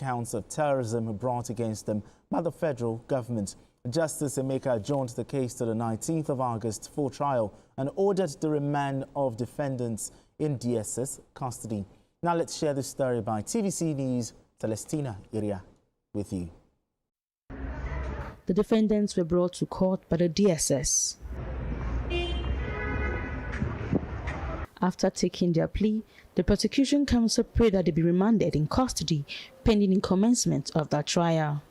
counts of terrorism brought against them by the federal government. Justice Emeka adjourned the case to the 19th of August for trial and ordered the remand of defendants in DSS custody. Now let's share this story by TVC News' Celestina Iria with you. The defendants were brought to court by the DSS. After taking their plea, the prosecution counsel prayed that they be remanded in custody pending the commencement of that trial.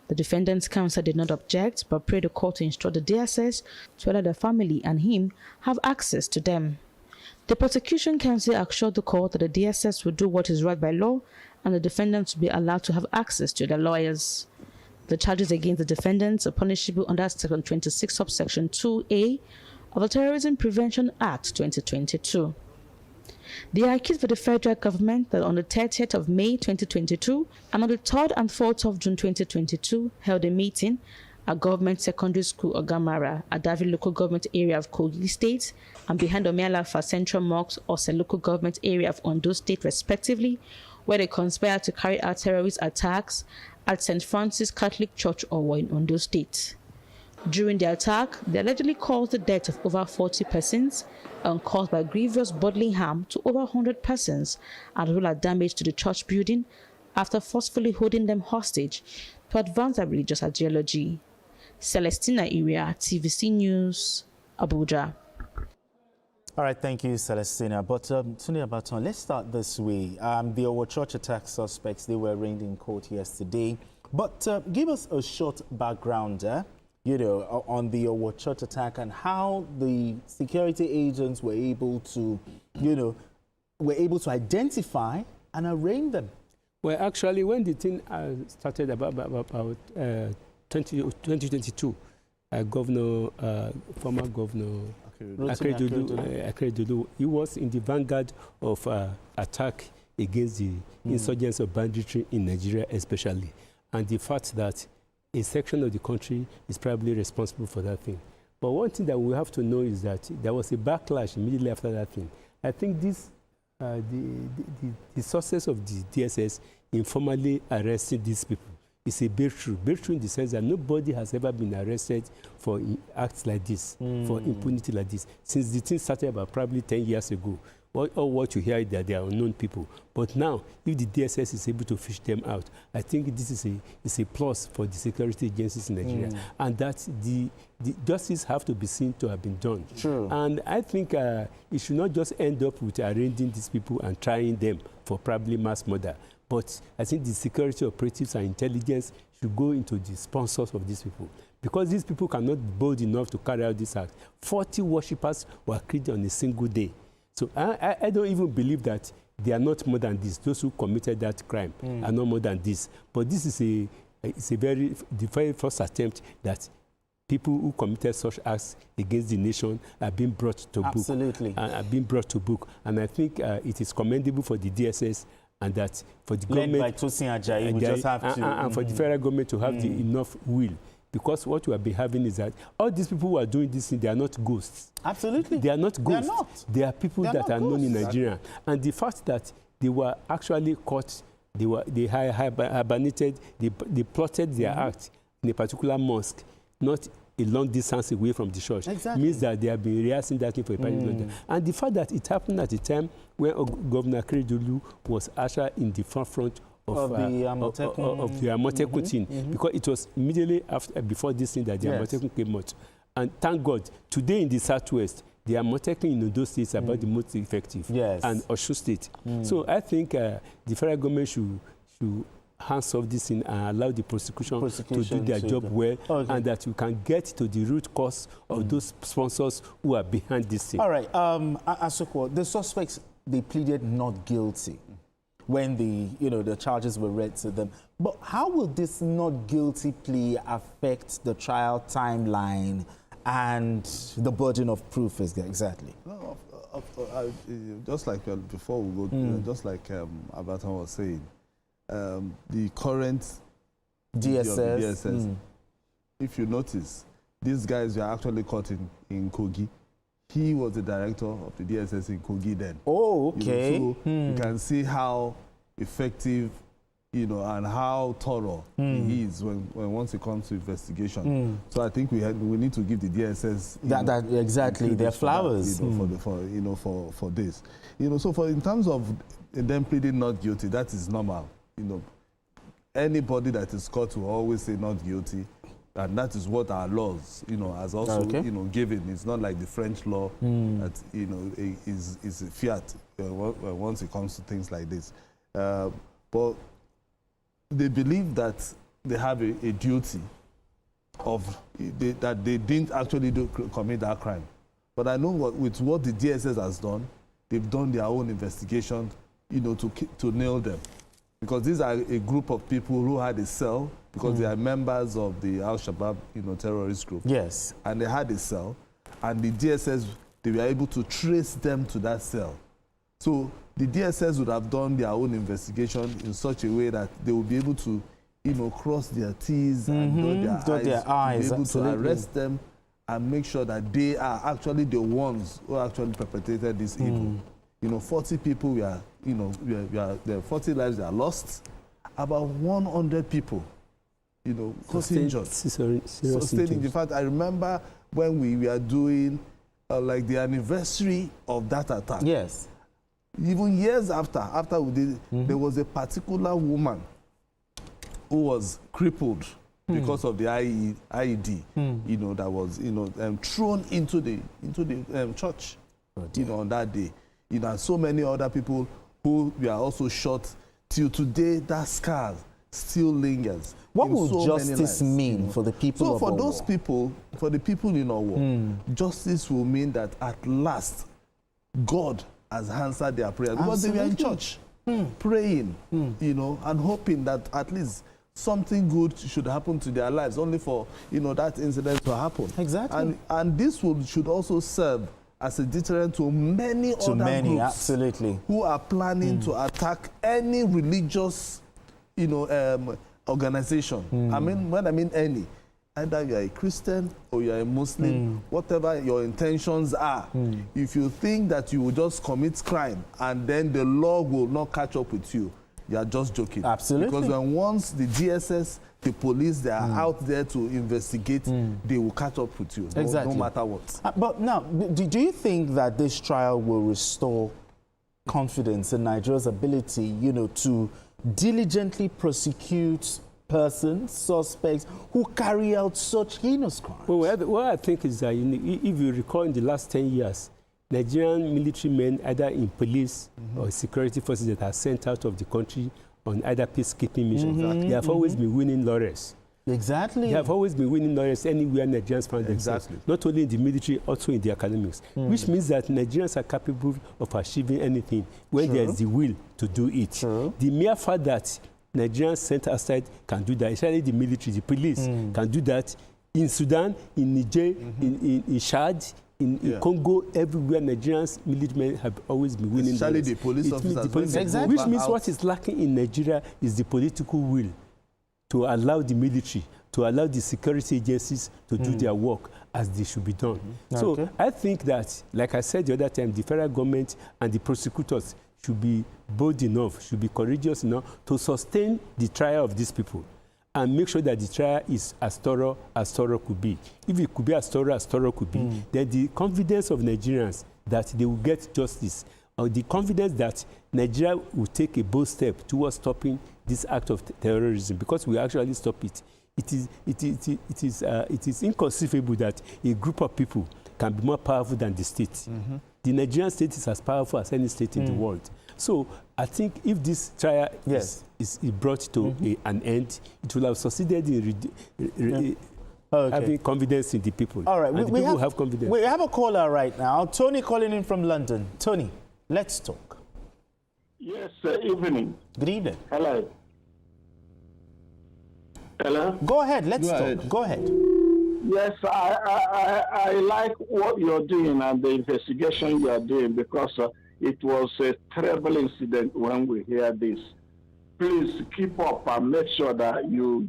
The defendants' counsel did not object but prayed the court to instruct the DSS to let the family and him have access to them. The prosecution counsel assured the court that the DSS would do what is right by law and the defendants would be allowed to have access to their lawyers. The charges against the defendants are punishable under Section 26, subsection 2A of the Terrorism Prevention Act 2022. They are accused by the federal government that on the 30th of May 2022 and on the 3rd and 4th of June 2022 held a meeting at Government Secondary School Ogamara, Adavi local government area of Kogi State, and behind Omialafa Central Mosque, Ose local government area of Ondo State respectively, where they conspired to carry out terrorist attacks at St. Francis Catholic Church Owo in Ondo State. During the attack, they allegedly caused the death of over 40 persons and caused by grievous bodily harm to over 100 persons, as well as damage to the church building after forcefully holding them hostage to advance their religious ideology. Celestina Iria, TVC News, Abuja. All right, thank you, Celestina. But Sunil Abaton, let's start this way. The Owo Church attack suspects, they were arraigned in court yesterday. But give us a short background, on the Owo Church attack and how the security agents were able to, identify and arraign them. Well, actually, when the thing started about 2022, former governor Akeredolu, he was in the vanguard of attack against the insurgents of banditry in Nigeria especially. And the fact that a section of the country is probably responsible for that thing. But one thing that we have to know is that there was a backlash immediately after that thing. I think this, the success of the DSS informally arresting these people is a breakthrough. Breakthrough in the sense that nobody has ever been arrested for acts like this, for impunity like this, since the thing started about probably 10 years ago. Or what you hear is that they are unknown people. But now, if the DSS is able to fish them out, I think this is a plus for the security agencies in Nigeria. And that the justice have to be seen to have been done. True. And I think it should not just end up with arraigning these people and trying them for probably mass murder. But I think the security operatives and intelligence should go into the sponsors of these people. Because these people cannot be bold enough to carry out this act. 40 worshippers were killed on a single day. So I don't even believe that they are not more than this. Those who committed that crime are not more than this. But this is the very first attempt that people who committed such acts against the nation are being brought to book. Absolutely. Are being brought to book. And I think it is commendable for the DSS and that for the government. Led by Tosin Ajayi, we just have to. And for the federal government to have the enough will. Because what we have been having is that all these people who are doing this thing, they are not ghosts. Absolutely. They are not ghosts. They are not. They are people that are known in Nigeria. And the fact that they were actually caught, they hibernated, they plotted their act in a particular mosque, not a long distance away from the church, means that they have been rehearsing that thing for a particular time. And the fact that it happened at the time when Governor Akeredolu was actually in the forefront of the Amotekun thing, because it was immediately before this thing that the Amotekun came out. And thank God, today in the Southwest, the Amotekun in those states are about the most effective, and Osun State. So I think the federal government should hands off this thing and allow the prosecution to do their job well, and that you can get to the root cause of those sponsors who are behind this thing. All right, Asoko, the suspects, they pleaded not guilty when the charges were read to them. But how will this not guilty plea affect the trial timeline and the burden of proof exactly? No, just like before we go, just like Abaton was saying, the current DSS, if you notice, these guys were actually caught in Kogi. He was the director of the DSS in Kogi then. Oh, okay. So you can see how effective you know, and how thorough he is when once it comes to investigation. So I think we need to give the DSS exactly their flowers for this. You know, so in terms of them pleading not guilty, that is normal. You know, anybody that is caught will always say not guilty, and that is what our laws, you know, has also given. It's not like the French law that, you know, is a fiat once it comes to things like this. But they believe that they have a duty that they didn't actually commit that crime. But I know with what the DSS has done, they've done their own investigation, you know, to nail them. Because these are a group of people who had a cell, because they are members of the Al-Shabaab, you know, terrorist group. Yes. And they had a cell, and the DSS, they were able to trace them to that cell. So the DSS would have done their own investigation in such a way that they would be able to, you know, cross their T's and dot their I's, to be able to arrest them and make sure that they are actually the ones who actually perpetrated this evil. You know, 40 people were, you know, the 40 lives are lost. About 100 people, you know, got injured. Sustaining. In fact, I remember when we were doing like the anniversary of that attack. Yes. Even years after we did, there was a particular woman who was crippled because of the IED, you know, that was, you know, thrown into the church, you know, on that day. You know, and so many other people who were also shot. Till today, that scar still lingers. What will justice mean for the people of Owo? So for those people, for the people in Owo, justice will mean that at last, God has answered their prayers. Because they were in church, praying, you know, and hoping that at least something good should happen to their lives, only for, you know, that incident to happen. Exactly. And this should also serve as a deterrent to many other groups absolutely, who are planning to attack any religious, you know, organization. I mean, when I mean any, either you are a Christian or you are a Muslim, whatever your intentions are, if you think that you will just commit crime and then the law will not catch up with you, you are just joking. Absolutely. Because when once the DSS, the police, they are out there to investigate, they will catch up with you, no matter what. But now, do you think that this trial will restore confidence in Nigeria's ability, you know, to diligently prosecute persons, suspects who carry out such heinous crimes? Well, what I think is that, if you recall, in the last 10 years, Nigerian military men, either in police or security forces that are sent out of the country on either peacekeeping missions, they have always been winning laurels. Exactly. They have always been winning laurels anywhere Nigerians find themselves, not only in the military, also in the academics, which means that Nigerians are capable of achieving anything when there is the will to do it. The mere fact that Nigerians sent aside can do that, especially the military, the police can do that in Sudan, in Niger, in Chad, in Congo, everywhere. Nigerians military men have always been winning. Especially the police officers. Which means what is lacking in Nigeria is the political will to allow the military, to allow the security agencies to do their work as they should be done. So I think that, like I said the other time, the federal government and the prosecutors should be bold enough, should be courageous enough to sustain the trial of these people and make sure that the trial is as thorough could be. If it could be as thorough could be, then the confidence of Nigerians that they will get justice, or the confidence that Nigeria will take a bold step towards stopping this act of terrorism, because we actually stop it. It is inconceivable that a group of people can be more powerful than the state. The Nigerian state is as powerful as any state in the world. So I think if this trial is brought to an end, it will have succeeded in having confidence in the people. All right, we have confidence. We have a caller right now. Tony calling in from London. Tony, let's talk. Yes, evening. Good evening. Hello. Hello? Go ahead, let's talk. Go ahead. Yes, I like what you're doing and the investigation you are doing, because it was a terrible incident when we hear this. Please keep up and make sure that you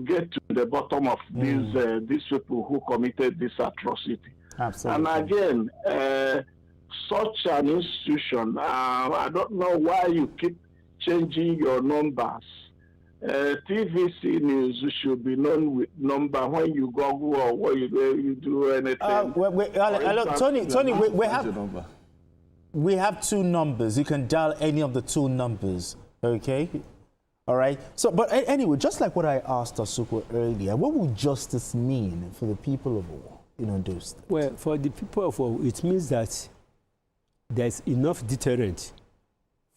get to the bottom of these people who committed this atrocity. Absolutely. And again, such an institution, I don't know why you keep changing your numbers. TVC News should be known with number when you Google or when you do anything. Tony, we have two numbers. You can dial any of the two numbers, okay? All right. So, but anyway, just like what I asked Asuko earlier, what would justice mean for the people of Ondo State? Well, for the people of Ondo, it means that there's enough deterrent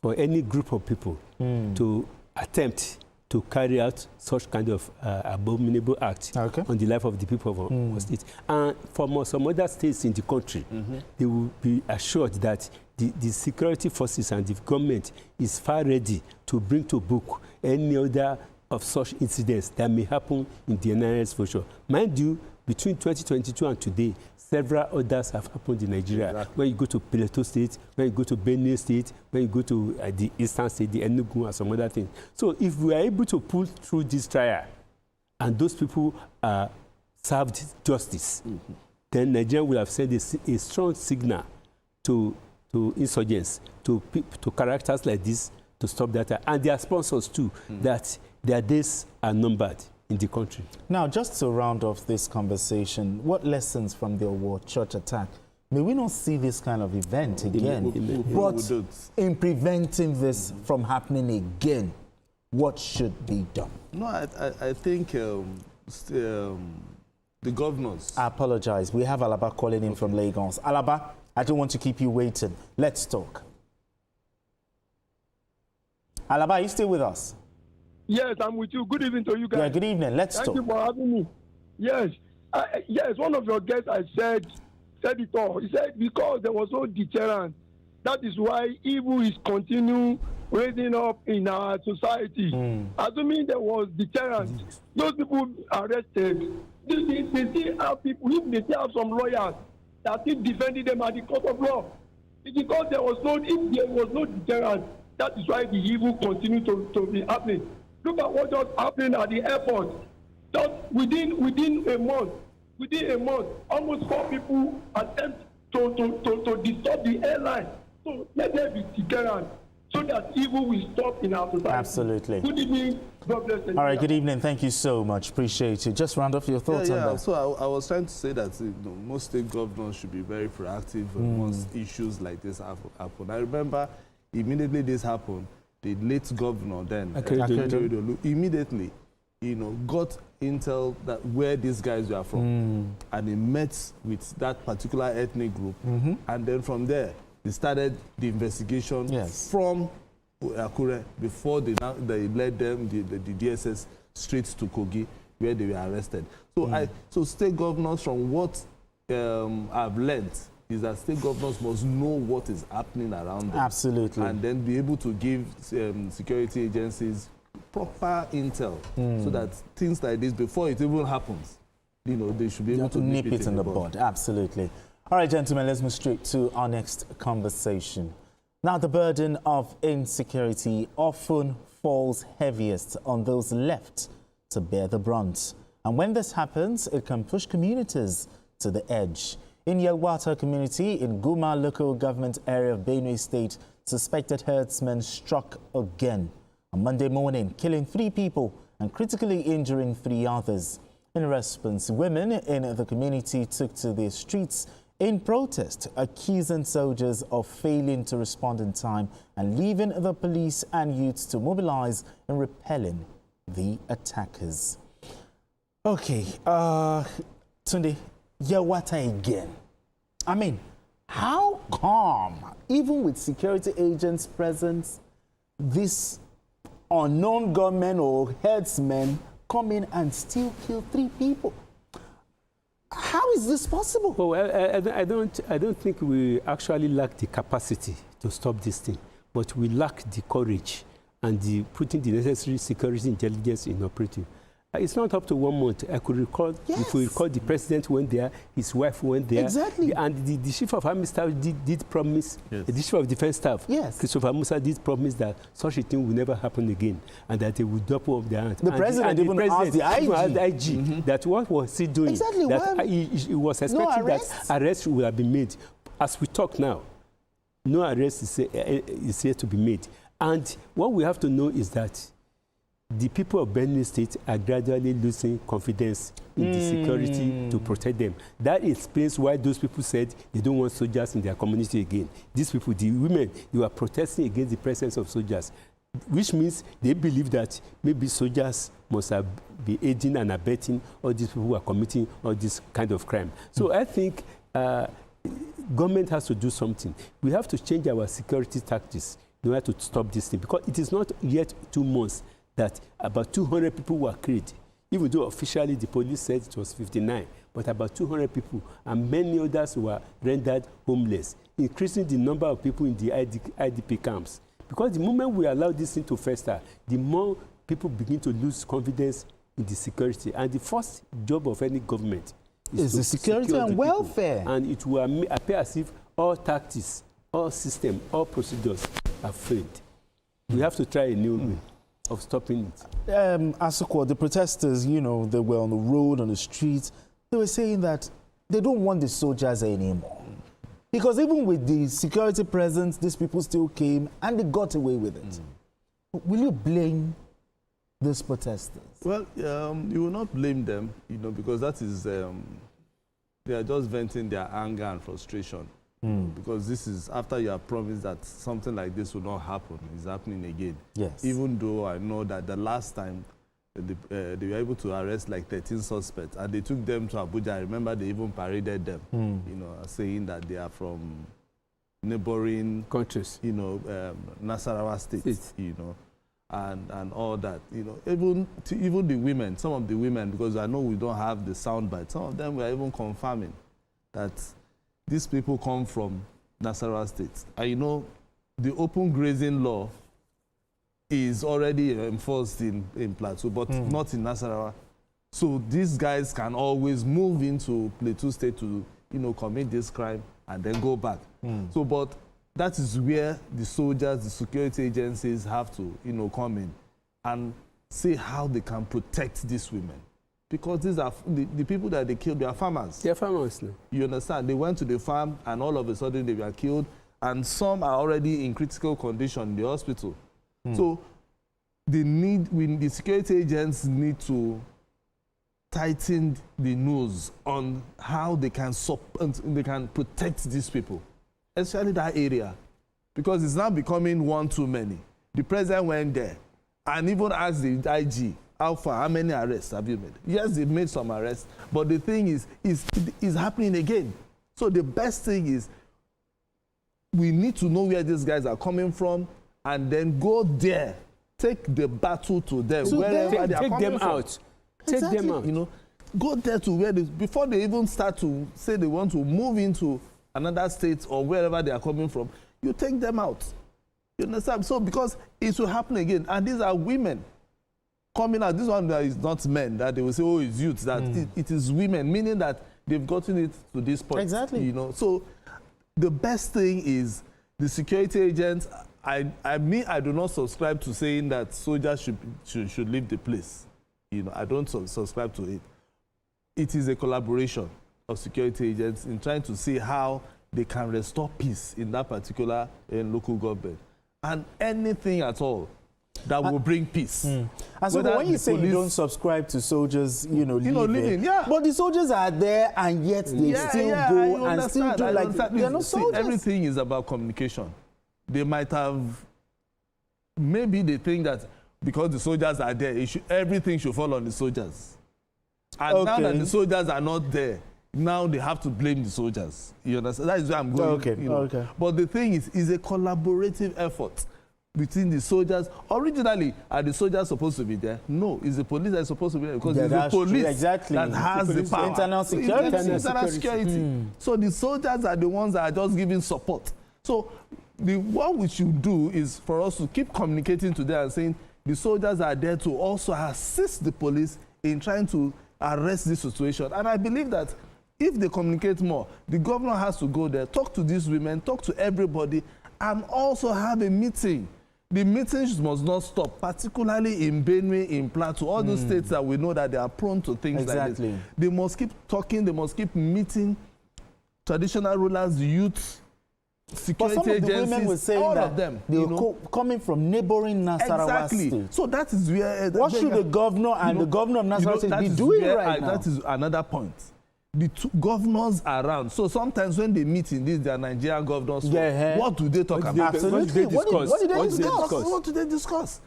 for any group of people to attempt to carry out such kind of abominable act on the life of the people of Ondo State. And for some other states in the country, they will be assured that the security forces and the government is far ready to bring to book any other of such incidents that may happen in the nearest future. Mind you, between 2022 and today, several others have happened in Nigeria. Exactly. When you go to Plateau State, when you go to Benue State, when you go to the Eastern State, the Enugu, and some other things. So if we are able to pull through this trial, and those people are served justice, then Nigeria will have sent a strong signal to insurgents, to characters like this, to stop that. And their sponsors too, that their days are numbered in the country. Now, just to round off this conversation, what lessons from the Owo church attack? May we not see this kind of event again? But in preventing this from happening again, what should be done? No, I think the governors... I apologize. We have Alaba calling in from Lagos. Alaba, I don't want to keep you waiting. Let's talk. Alaba, are you still with us? Yes, I'm with you. Good evening to you guys. Yeah, good evening. Let's talk. Thank you for having me. Yes. Yes, one of your guests, I said it all. He said because there was no deterrent, that is why evil is continuing raising up in our society. Assuming there was deterrent, those people arrested, they still have people, if they still have some lawyers that still defending them at the court of law. It's because if there was no deterrent, that is why the evil continued to be happening. Look at what just happened at the airport. Just within a month, almost 4 people attempt to disturb the airline. So let there be deterrent so that evil will stop in our society. Absolutely. Good evening. God bless you. All right, good evening. Thank you so much. Appreciate it. Just round off your thoughts on that. So I was trying to say that most state governors should be very proactive once issues like this happen. I remember immediately this happened, the late governor then, immediately, got intel that where these guys were from, and he met with that particular ethnic group, and then from there, they started the investigation from Akure before they led them, the DSS, straight to Kogi, where they were arrested. So, so state governors, from what I've learned, is that state governors must know what is happening around them. Absolutely. And then be able to give security agencies proper intel so that things like this, before it even happens, they should be able to nip it in the bud. Absolutely. All right, gentlemen, let's move straight to our next conversation. Now, the burden of insecurity often falls heaviest on those left to bear the brunt. And when this happens, it can push communities to the edge. In Yelwata community in Guma local government area of Benue State, suspected herdsmen struck again on Monday morning, killing 3 people and critically injuring 3 others. In response, women in the community took to the streets in protest, accusing soldiers of failing to respond in time and leaving the police and youths to mobilize in repelling the attackers. Okay, Tunde, Yelwata again. I mean, how come, even with security agents present, this unknown gunmen or herdsmen come in and still kill 3 people? How is this possible? Well, I don't think we actually lack the capacity to stop this thing, but we lack the courage and putting the necessary security intelligence in operating. It's not up to 1 month. I could recall, if we recall, the president went there, his wife went there. Exactly. And the chief of army staff did promise, the chief of defense staff, Christopher Musa, did promise that such a thing will never happen again and that they would double up their hands. The president even asked the IG, that what was he doing? Exactly. That he was expecting that arrest would have been made. As we talk now, no arrest is yet to be made. And what we have to know is that the people of Benue State are gradually losing confidence in the security to protect them. That explains why those people said they don't want soldiers in their community again. These people, the women, they were protesting against the presence of soldiers, which means they believe that maybe soldiers must be aiding and abetting all these people who are committing all this kind of crime. So I think government has to do something. We have to change our security tactics in order to stop this thing, because it is not yet 2 months that about 200 people were killed, even though officially the police said it was 59, but about 200 people, and many others were rendered homeless, increasing the number of people in the IDP camps. Because the moment we allow this thing to fester, the more people begin to lose confidence in the security. And the first job of any government is the security and welfare. And it will appear as if all tactics, all systems, all procedures have failed. We have to try a new way of stopping it. Asukwa, the protesters, you know, they were on the road, on the streets. They were saying that they don't want the soldiers anymore. Because even with the security presence, these people still came and they got away with it. Will you blame these protesters? Well, you will not blame them, you know, because that is, they are just venting their anger and frustration. Because this is after you have promised that something like this will not happen. It's happening again. Yes. Even though I know that the last time they were able to arrest like 13 suspects and they took them to Abuja. I remember they even paraded them, you know, saying that they are from neighboring countries, you know, Nasarawa State, you know, and all that, you know, even the women, some of the women, because I know we don't have the soundbite, some of them were even confirming that these people come from Nasarawa State. And you know, the open grazing law is already enforced in Plateau, but not in Nasarawa. So these guys can always move into Plateau State to, you know, commit this crime and then go back. So, but that is where the soldiers, the security agencies have to, you know, come in and see how they can protect these women. Because these are the people that they killed, they are farmers. They are farmers now. You understand? They went to the farm and all of a sudden they were killed, and some are already in critical condition in the hospital. So the security agents need to tighten the nose on how they can protect these people, especially that area, because it's now becoming one too many. The president went there and even asked the IG, how many arrests have you made? Yes, they made some arrests, but the thing is happening again. So the best thing is we need to know where these guys are coming from and then go there, take the battle to them, so wherever they are coming from. Take them out. You know, go there to where before they even start to say they want to move into another state or wherever they are coming from, you take them out. You understand? So because it will happen again, and these are women coming out. This one that is not men, that they will say, oh, it's youth, that it is women, meaning that they've gotten it to this point. Exactly. You know, so the best thing is the security agents. I do not subscribe to saying that soldiers should leave the place. You know, I don't subscribe to it. It is a collaboration of security agents in trying to see how they can restore peace in that particular local government, and anything at all that will bring peace. And so when you say you don't subscribe to soldiers, leaving, yeah. But the soldiers are there and yet they still go and still do like they're not soldiers. Everything is about communication. They might have, maybe they think that because the soldiers are there, everything should fall on the soldiers. And now that the soldiers are not there, now they have to blame the soldiers. You understand? That is where I'm going. But the thing is a collaborative effort between the soldiers. Originally, are the soldiers supposed to be there? No, it's the police that is supposed to be there, because it's the police that has the power. Internal security. Internal security. So the soldiers are the ones that are just giving support. So what we should do is for us to keep communicating to them and saying the soldiers are there to also assist the police in trying to arrest this situation. And I believe that if they communicate more, the governor has to go there, talk to these women, talk to everybody, and also have a meeting. The meetings must not stop, particularly in Benue, in Plateau, all those states that we know that they are prone to things like this. They must keep talking, they must keep meeting traditional rulers, youth, security but some of the agencies, women were saying all that of them, they were coming from neighboring Nasarawa State. So that is where... what should the governor and the governor of Nasarawa State be doing right now? That is another point. The two governors around. So sometimes when they meet in their Nigerian governors, what do they talk about? Absolutely. What do they discuss?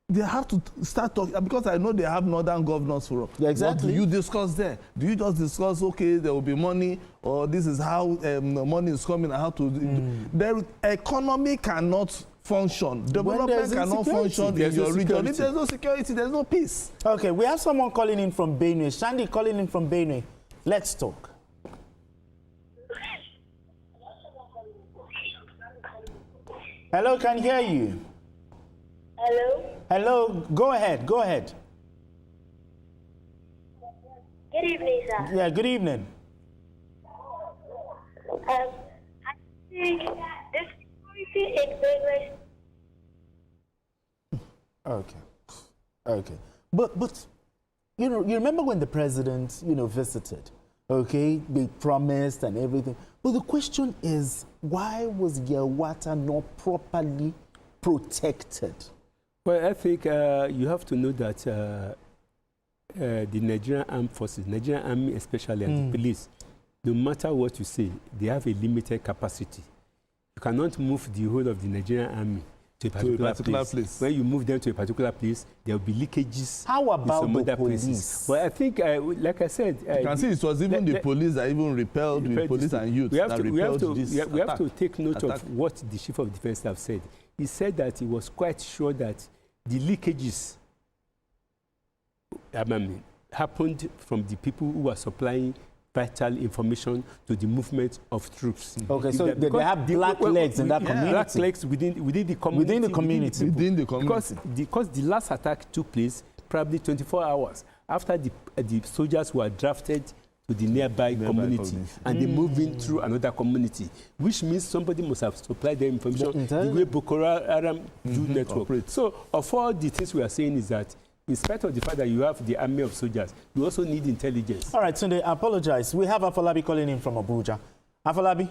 They have to start talking, because I know they have northern governors forum. Yeah, exactly. What do you discuss there? Do you just discuss, okay, there will be money, or this is how money is coming and how to... Their economy cannot function. Development cannot function in your region. If there's no security, there's no peace. Okay, we have someone calling in from Benue. Shandy calling in from Benue. Let's talk. Hello, can hear you. Hello? Hello, go ahead, go ahead. Good evening, sir. Yeah, good evening. I think this security in Benue. Okay. But you remember when the president, visited, okay? They promised and everything. But the question is, why was Yelwata not properly protected? Well, I think you have to know that the Nigerian Armed Forces, Nigerian Army especially, and the police, no matter what you say, they have a limited capacity. You cannot move the whole of the Nigerian Army to a particular place. When you move them to a particular place, there will be leakages. How about some the other police? Places. Well, I think, like I said... you can see it was even the police that even repelled the police and youth. We have to take note of what the Chief of Defense Staff said. He said that he was quite sure that the leakages happened from the people who were supplying vital information to the movement of troops. Okay, so they have black legs in that community. Black legs within the community. Because the last attack took place probably 24 hours after the soldiers were drafted to the nearby community and they move in through another community, which means somebody must have supplied the information the way Boko Haram do network. So of all the things we are saying is that in spite of the fact that you have the army of soldiers, you also need intelligence. All right, Tunde, I apologize. We have Afolabi calling in from Abuja. Afolabi,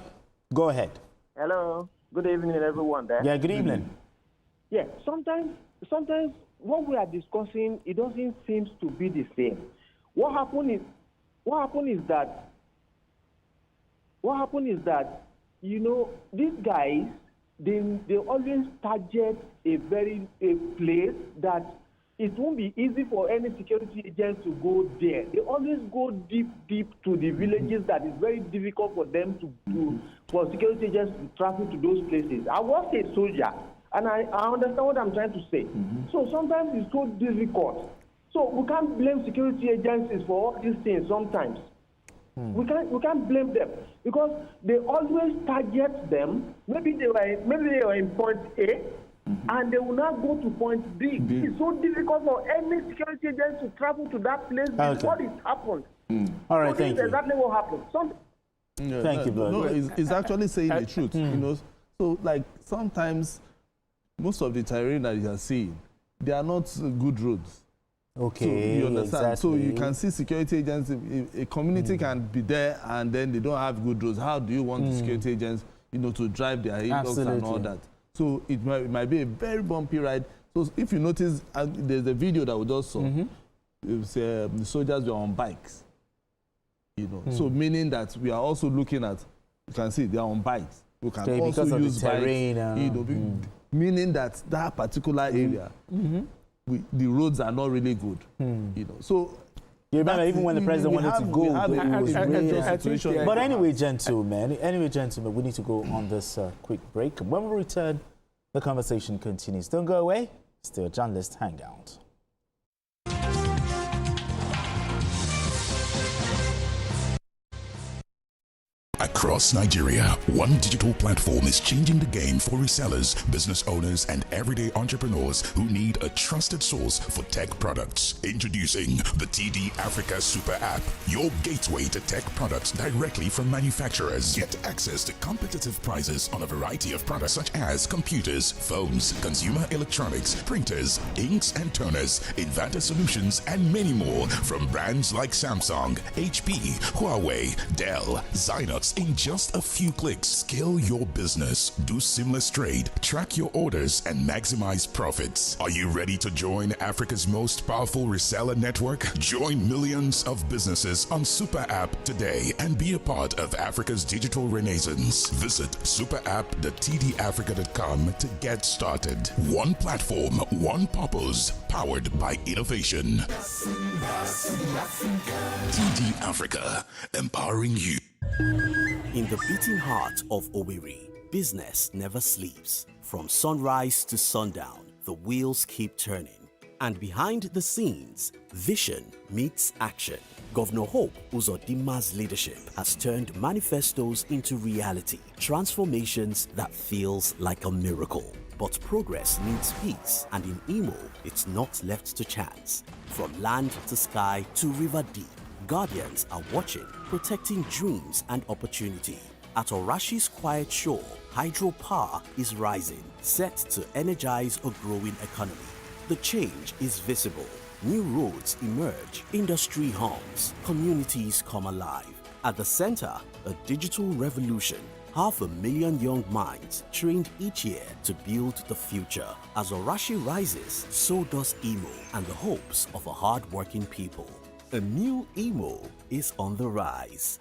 go ahead. Hello. Good evening, everyone there. Yeah, good evening. Yeah, sometimes what we are discussing, it doesn't seem to be the same. What happened is that, these guys, they always target a place that it won't be easy for any security agents to go there. They always go deep to the villages that is very difficult for them for security agents to travel to those places. I was a soldier, and I understand what I'm trying to say. So sometimes it's so difficult. So we can't blame security agencies for all these things sometimes. We can't blame them because they always target them. Maybe they were in point A, and they will not go to point B. It's so difficult for any security agent to travel to that place before it happens. All right, thank you. Exactly what happened. Thank you, brother. No, it's actually saying the truth. So like sometimes most of the terrain that you are seeing, they are not good roads. Okay, so you understand. exactly. So you can see security agents. If a community can be there and then they don't have good roads, how do you want the security agents, to drive their inbox and all that? So it might be a very bumpy ride. So if you notice, there's a video that we just saw. It was, the soldiers were on bikes. So meaning that we are also looking at. You can see they are on bikes. We can also use bikes. Meaning that particular area. The roads are not really good, So you remember even when the president wanted to go, it was really. But anyway, gentlemen, we need to go on this quick break. When we return, the conversation continues. Don't go away. Still, Journalist Hangout. Across Nigeria, one digital platform is changing the game for resellers, business owners, and everyday entrepreneurs who need a trusted source for tech products. Introducing the TD Africa Super App, your gateway to tech products directly from manufacturers. Get access to competitive prices on a variety of products such as computers, phones, consumer electronics, printers, inks and toners, inverter solutions, and many more from brands like Samsung, HP, Huawei, Dell, Zynox, in just a few clicks. Scale your business, do seamless trade, track your orders, and maximize profits. Are you ready to join Africa's most powerful reseller network? Join millions of businesses on Super App today and be a part of Africa's digital renaissance. Visit superapp.tdafrica.com to get started. One platform, one purpose, powered by innovation. TD Africa, empowering you. In the beating heart of Owerri, business never sleeps. From sunrise to sundown, the wheels keep turning. And behind the scenes, vision meets action. Governor Hope Uzodimma's leadership has turned manifestos into reality, transformations that feels like a miracle. But progress needs peace, and in Imo, it's not left to chance. From land to sky to river deep, guardians are watching, protecting dreams and opportunity. At Orashi's quiet shore, hydropower is rising, set to energize a growing economy. The change is visible. New roads emerge, industry hums, communities come alive. At the center, a digital revolution. 500,000 young minds trained each year to build the future. As Orashi rises, so does Imo and the hopes of a hard-working people. A new Imo is on the rise.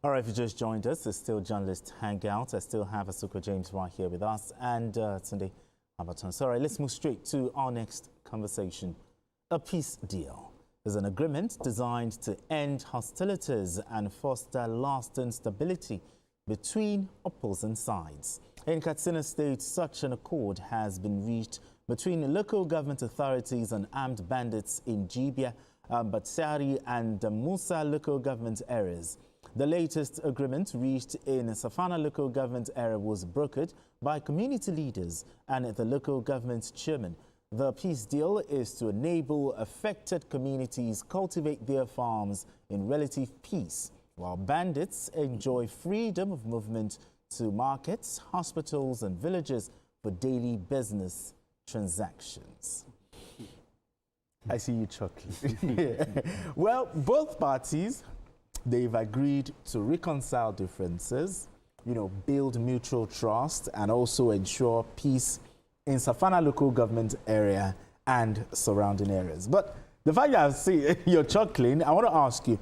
All right, if you just joined us, it's still journalist Hangout. I still have Asuko James right here with us and Tunde Abaton. So, all right, let's move straight to our next conversation. A peace deal is an agreement designed to end hostilities and foster lasting stability between opposing sides. In Katsina State, such an accord has been reached between local government authorities and armed bandits in Jibia, Batsari and Musa local government areas. The latest agreement reached in Savannah local government area was brokered by community leaders and the local government chairman. The peace deal is to enable affected communities cultivate their farms in relative peace, while bandits enjoy freedom of movement to markets, hospitals and villages for daily business transactions. I see you chuckling. Well, both parties, they've agreed to reconcile differences, build mutual trust and also ensure peace in Savannah local government area and surrounding areas. But the fact that I see you're chuckling, I want to ask you,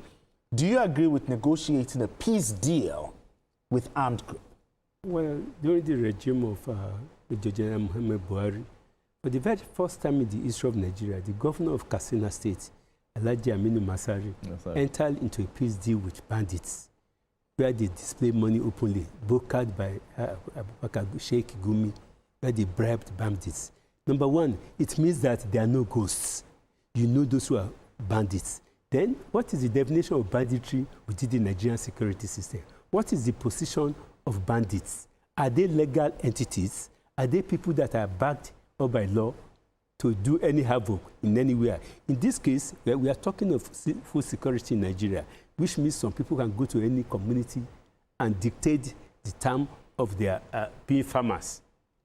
do you agree with negotiating a peace deal with armed group? Well, during the regime of General Muhammad Buhari, for the very first time in the history of Nigeria, the governor of Katsina State, Alhaji Aminu Masari, entered into a peace deal with bandits, where they display money openly, brokered by Sheikh Gumi, where they bribed bandits. Number one, it means that there are no ghosts. You know those who are bandits. Then, what is the definition of banditry within the Nigerian security system? What is the position of bandits? Are they legal entities? Are they people that are backed up by law to do any havoc in anywhere? In this case, we are talking of food security in Nigeria, which means some people can go to any community and dictate the term of their being farmers.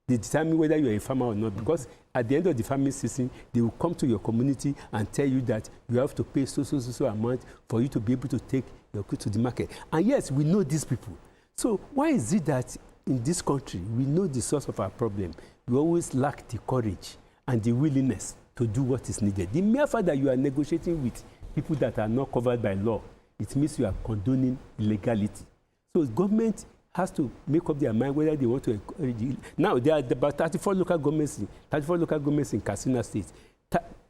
They determine whether you are a farmer or not, because at the end of the farming season, they will come to your community and tell you that you have to pay so amount for you to be able to take your goods to the market. And yes, we know these people. So why is it that in this country, we know the source of our problem? We always lack the courage and the willingness to do what is needed. The mere fact that you are negotiating with people that are not covered by law, it means you are condoning illegality. So the government has to make up their mind whether they want to encourage it. Now, there are about 34 local governments in Katsina State.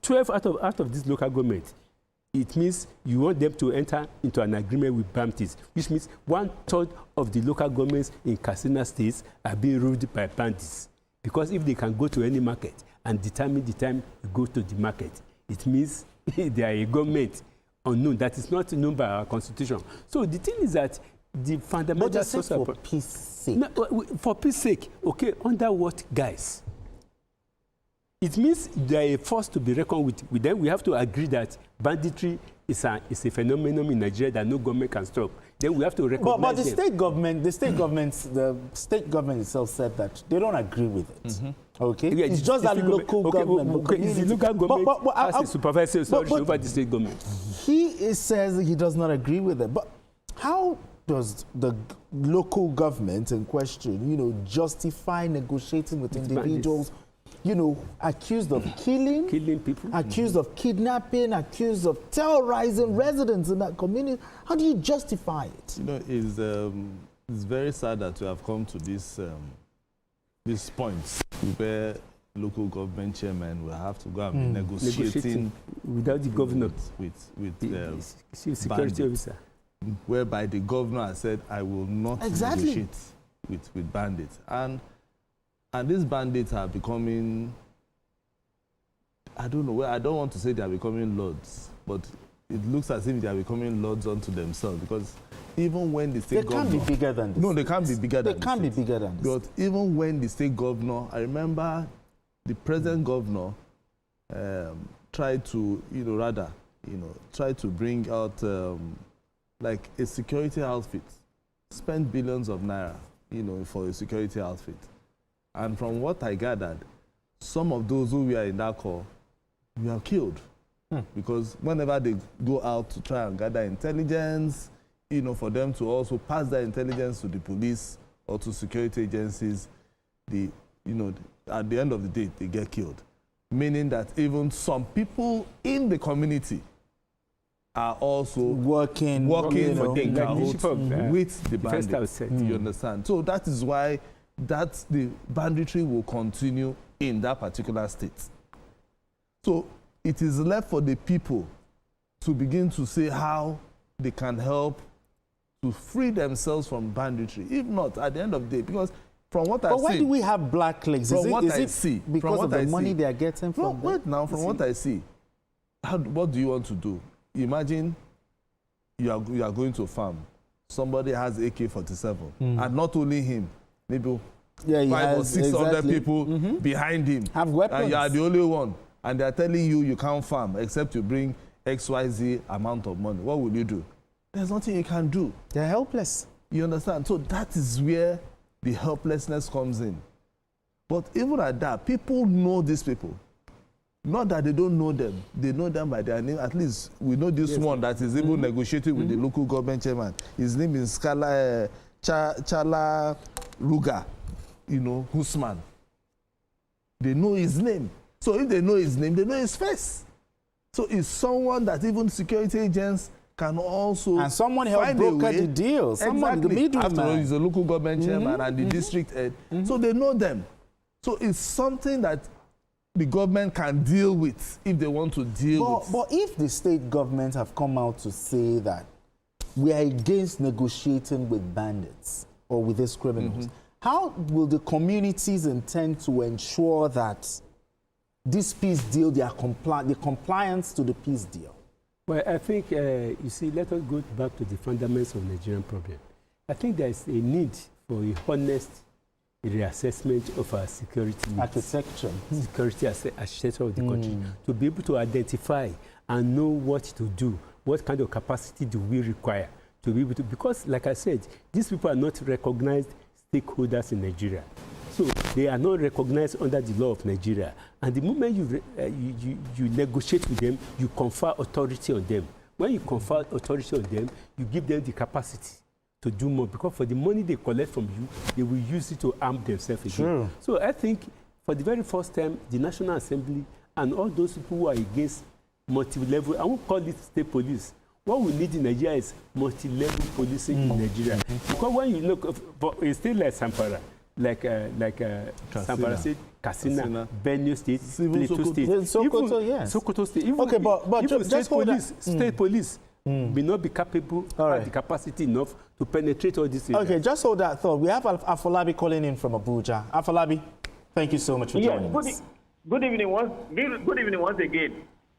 12 out of these local governments, it means you want them to enter into an agreement with bandits, which means 1/3 of the local governments in Katsina State are being ruled by bandits. Because if they can go to any market and determine the time you go to the market, it means they are a government unknown that is not known by our constitution. So the thing is that the fundamental source for peace sake. No, for peace sake, okay, under what guise? It means they are a force to be reckoned with. With them, we have to agree that banditry is a phenomenon in Nigeria that no government can stop. then we have to recognize But the them. the state government itself said that they don't agree with it. Okay, Yeah, it's just that local government. It's the local government has a supervisory authority over the state government. Says he does not agree with it. But how does the local government in question, justify negotiating with individuals, accused of killing people, accused of kidnapping, accused of terrorizing residents in that community? How do you justify it? It's very sad that we have come to this point where local government chairman will have to go and be negotiating without the governor with the security officer, whereby the governor has said, I will not negotiate with bandits. And these bandits are becoming, I don't know, I don't want to say they are becoming lords, but it looks as if they are becoming lords unto themselves, because even when the state governor... They can't be bigger than this. No, they can't be bigger than this. They can't be bigger than this. But even when the state governor, I remember the present governor tried to, try to bring out like a security outfit, spend billions of naira, for a security outfit. And from what I gathered, some of those who were in that call were killed. Because whenever they go out to try and gather intelligence, for them to also pass that intelligence to the police or to security agencies, at the end of the day, they get killed. Meaning that even some people in the community are also working for the with the bandits. You understand? So that is why the banditry will continue in that particular state. So it is left for the people to begin to say how they can help to free themselves from banditry. If not, at the end of the day, because from what I see... But why do we have black legs? Is it because of the money they are getting from them? Wait now, from what I see, what do you want to do? Imagine you are going to a farm. Somebody has AK-47, and not only him, maybe 500 or 600 people behind him. Have weapons. And you are the only one. And they are telling you can't farm except you bring XYZ amount of money. What will you do? There's nothing you can do. They're helpless. You understand? So that is where the helplessness comes in. But even at that, people know these people. Not that they don't know them. They know them by their name. At least we know this one that is even negotiating with the local government chairman. His name is Chala Ruga, Usman. They know his name. So if they know his name, they know his face. So it's someone that even security agents can also... And someone helped broker the deal. Someone, the middleman. After all, he's a local government chairman and the district head. So they know them. So it's something that the government can deal with if they want to deal with. But if the state government have come out to say that we are against negotiating with bandits or with these criminals, how will the communities intend to ensure that this peace deal, the compliance to the peace deal? Well, I think, you see, let us go back to the fundamentals of the Nigerian problem. I think there is a need for a honest reassessment of our security needs. Architecture. Security architecture of the country. To be able to identify and know what to do, what kind of capacity do we require to be able to, because like I said, these people are not recognized stakeholders in Nigeria. So they are not recognized under the law of Nigeria. And the moment you negotiate with them, you confer authority on them. When you confer authority on them, you give them the capacity to do more, because for the money they collect from you, they will use it to arm themselves again. Sure. So I think for the very first time, the National Assembly and all those people who are against multi-level, I won't call it state police. What we need in Nigeria is multi-level policing in Nigeria. Because when you look for a state like Sampara, like Sampara State, Katsina, Benue State, Plateau State, Sokoto State. Even, okay, but just state police may not be capable, have the capacity enough to penetrate all these areas. Okay, just hold that thought. We have Afolabi calling in from Abuja. Afolabi, thank you so much for joining us. Good evening once again.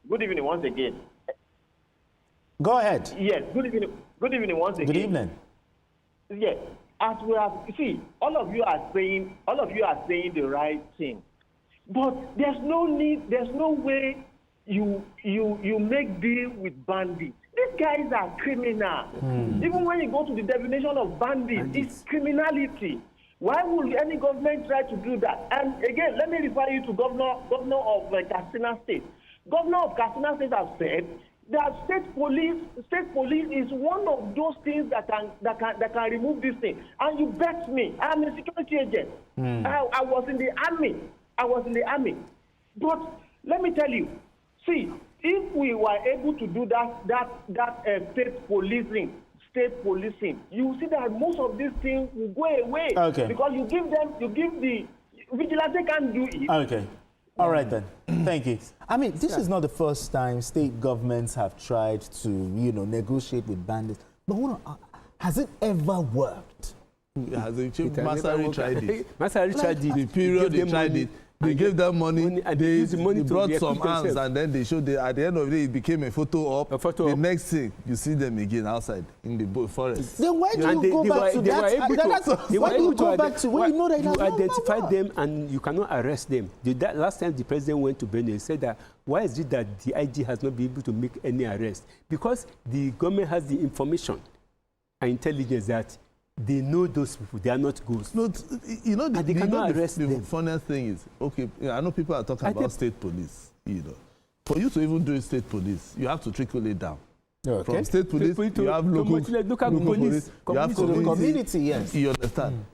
Good evening once again. Go ahead. Yes, good evening once again. Good evening. Yes, as we have, see, all of you are saying the right thing, but there's no way you make deal with bandits These guys are criminals. Even when you go to the definition of bandits, it's criminality. Why would any government try to do that? And again, let me refer you to governor of Katsina State. Governor of Katsina State has said that state police is one of those things that can remove this thing. And you bet me, I'm a security agent. I was in the army. But let me tell you, see, if we were able to do that state policing, you will see that most of these things will go away. Okay. Because you give the vigilante can do it. Okay. All right then. Thank you. I mean, this is not the first time state governments have tried to, negotiate with bandits. But hold on, has it ever worked? Masari tried it. Masari tried it. The period they tried it. They gave them money, they brought some hands, and then they showed at the end of the day, it became a photo op. The next thing, you see them again outside in the forest. Then why do you go back to that? Why do you go back to when you know that you identify them and you cannot arrest them? Last time the president went to Benue, he said that why is it that the IG has not been able to make any arrest? Because the government has the information and intelligence that they know those people. They are not ghosts. No, they cannot arrest them. The funniest thing is, okay, I know people are talking about state police. For you to even do state police, you have to trickle it down. Okay. From state police, you have local police, you have community. Yes. You understand?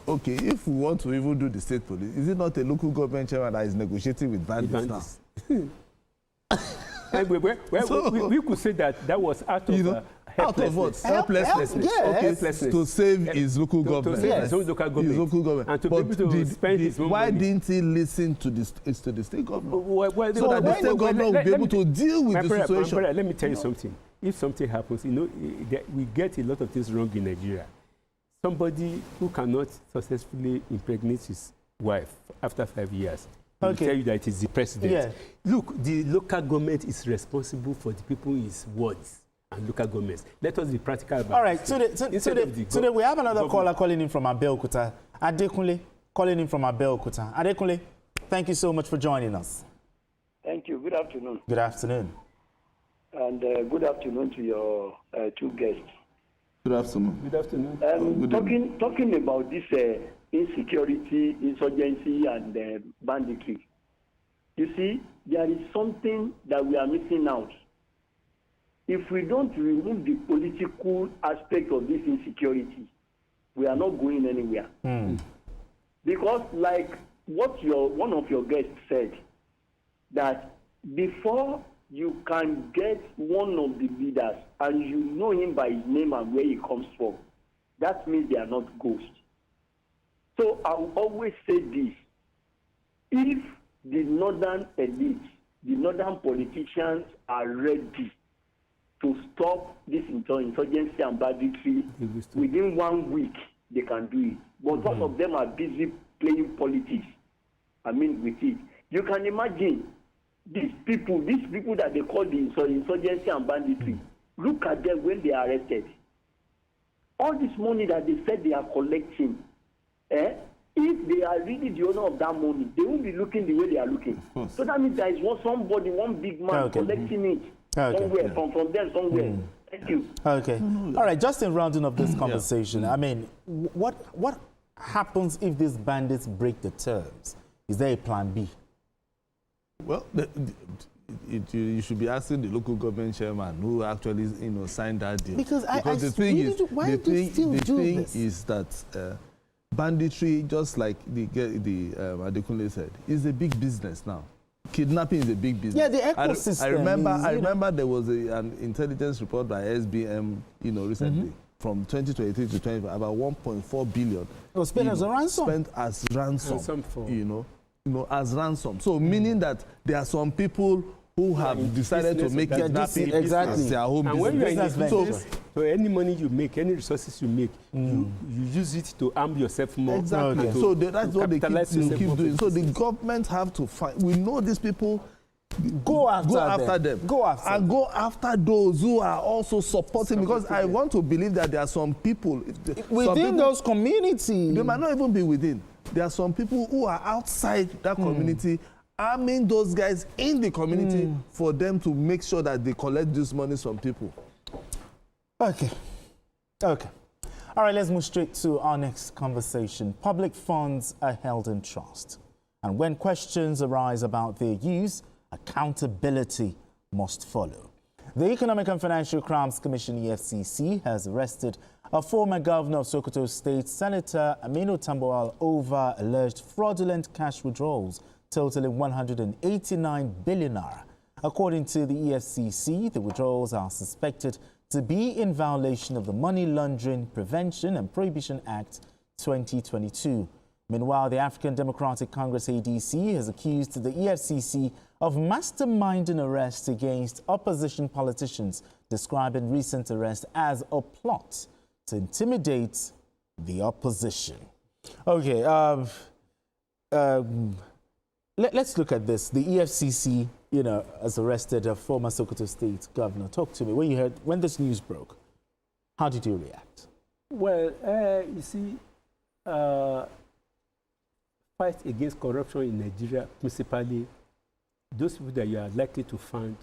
Okay, if we want to even do the state police, is it not a local government chairman that is negotiating with bandits now? We could say that was out of out of what? Helplessness. Okay, to save his local government. His local government. And to be able to spend his own why money. didn't he listen to the state government? So that the state government will be able to deal with the situation. Let me tell you something. If something happens, we get a lot of things wrong in Nigeria. Somebody who cannot successfully impregnate his wife after 5 years will tell you that it is the president. Yeah. Look, the local government is responsible for the people in his wards and local governments. Let us be practical about it. All right, today we have another caller calling in from Abeokuta. Adekunle, calling in from Abeokuta. Adekunle, thank you so much for joining us. Thank you. Good afternoon. Good afternoon. And good afternoon to your two guests. Good afternoon. Good afternoon. Talking about this insecurity, insurgency, and banditry. You see, there is something that we are missing out. If we don't remove the political aspect of this insecurity, we are not going anywhere. Because like what one of your guests said, that before you can get one of the leaders and you know him by his name and where he comes from, that means they are not ghosts. So I will always say this: if the northern elite, the northern politicians are ready to stop this insurgency and banditry, within 1 week, they can do it. But most of them are busy playing politics. With it. You can imagine these people that they call the insurgency and banditry, look at them when they are arrested. All this money that they said they are collecting, if they are really the owner of that money, they won't be looking the way they are looking. So that means there is one big man collecting it. Somewhere, from them somewhere. Thank you. Okay. All right, just in rounding up this conversation, what happens if these bandits break the terms? Is there a plan B? Well, you should be asking the local government chairman who actually signed that deal. Because the thing is that banditry, just like the Adekunle said, is a big business now. Kidnapping is a big business. Yeah, the ecosystem. I remember there was an intelligence report by SBM, recently, from 2023 to 2025, about 1.4 billion. It was spent as a ransom. Spent as ransom. As ransom. So meaning that there are some people who have decided to make kidnapping as their home business. So any money you make, any resources you make, you use it to arm yourself more. Exactly. So that's what they keep doing. So the government have to find. We know these people. Go after them. Go after those who are also supporting. Because I want to believe that there are some people within those communities. They might not even be within. There are some people who are outside that community, arming those guys in the community for them to make sure that they collect these monies from people. Okay. Okay. All right, let's move straight to our next conversation. Public funds are held in trust. And when questions arise about their use, accountability must follow. The Economic and Financial Crimes Commission, EFCC, has arrested a former governor of Sokoto State, Senator Aminu Tambuwal, over alleged fraudulent cash withdrawals totaling 189 billion naira. According to the EFCC, the withdrawals are suspected to be in violation of the Money Laundering Prevention and Prohibition Act 2022. Meanwhile, the African Democratic Congress ADC has accused the EFCC of masterminding arrests against opposition politicians, describing recent arrest as a plot to intimidate the opposition. Okay, let's look at this. The EFCC, has arrested a former Sokoto State governor. Talk to me. When this news broke, how did you react? Well, you see, fight against corruption in Nigeria, principally, those people that you are likely to find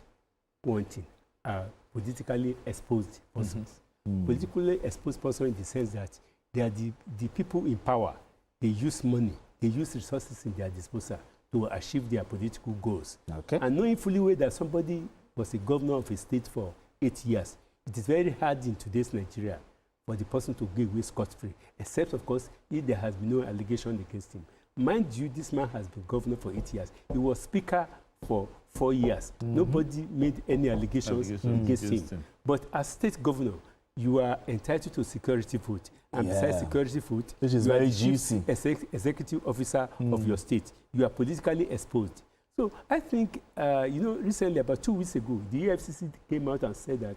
wanting are politically exposed persons. Politically exposed persons in the sense that they are the people in power. They use money, they use resources in their disposal to achieve their political goals. Okay. And knowing fully well that somebody was a governor of a state for 8 years, it is very hard in today's Nigeria for the person to get away scot-free, except, of course, if there has been no allegation against him. Mind you, this man has been governor for 8 years. He was speaker for 4 years. Nobody made any allegations against him. But as state governor, you are entitled to security vote. And besides security vote, which is very juicy, executive officer of your state. You are politically exposed. So I think, recently, about 2 weeks ago, the EFCC came out and said that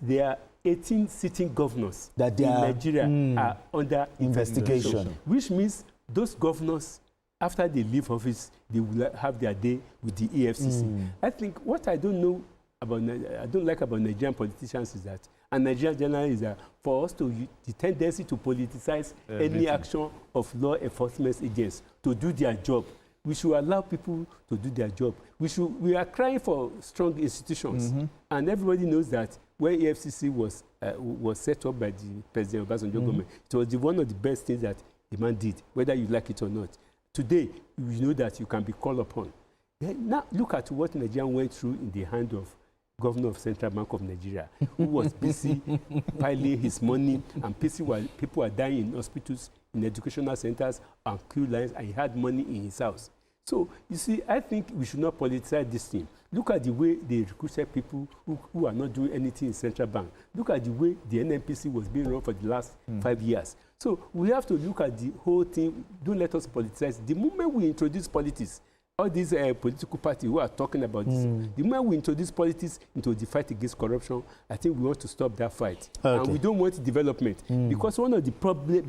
there are 18 sitting governors that in Nigeria are under investigation, which means those governors, after they leave office, they will have their day with the EFCC. I think what I don't like about Nigerian politicians is that, and Nigerian generally, is that for us the tendency to politicize any action of law enforcement agents to do their job. We should allow people to do their job. We are crying for strong institutions, and everybody knows that when EFCC was set up by the President Obasanjo government, it was one of the best things that the man did, whether you like it or not. Today, you know that you can be called upon. Now, look at what Nigeria went through in the hand of Governor of Central Bank of Nigeria, who was busy piling his money, and people were dying in hospitals, in educational centers, and queue lines, and he had money in his house. So, you see, I think we should not politicize this thing. Look at the way they recruited people who are not doing anything in Central Bank. Look at the way the NNPC was being run for the last 5 years. So we have to look at the whole thing. Don't let us politicize. The moment we introduce politics, all these political parties who are talking about this, the moment we introduce politics into the fight against corruption, I think we want to stop that fight. Okay. And we don't want development. Because one of the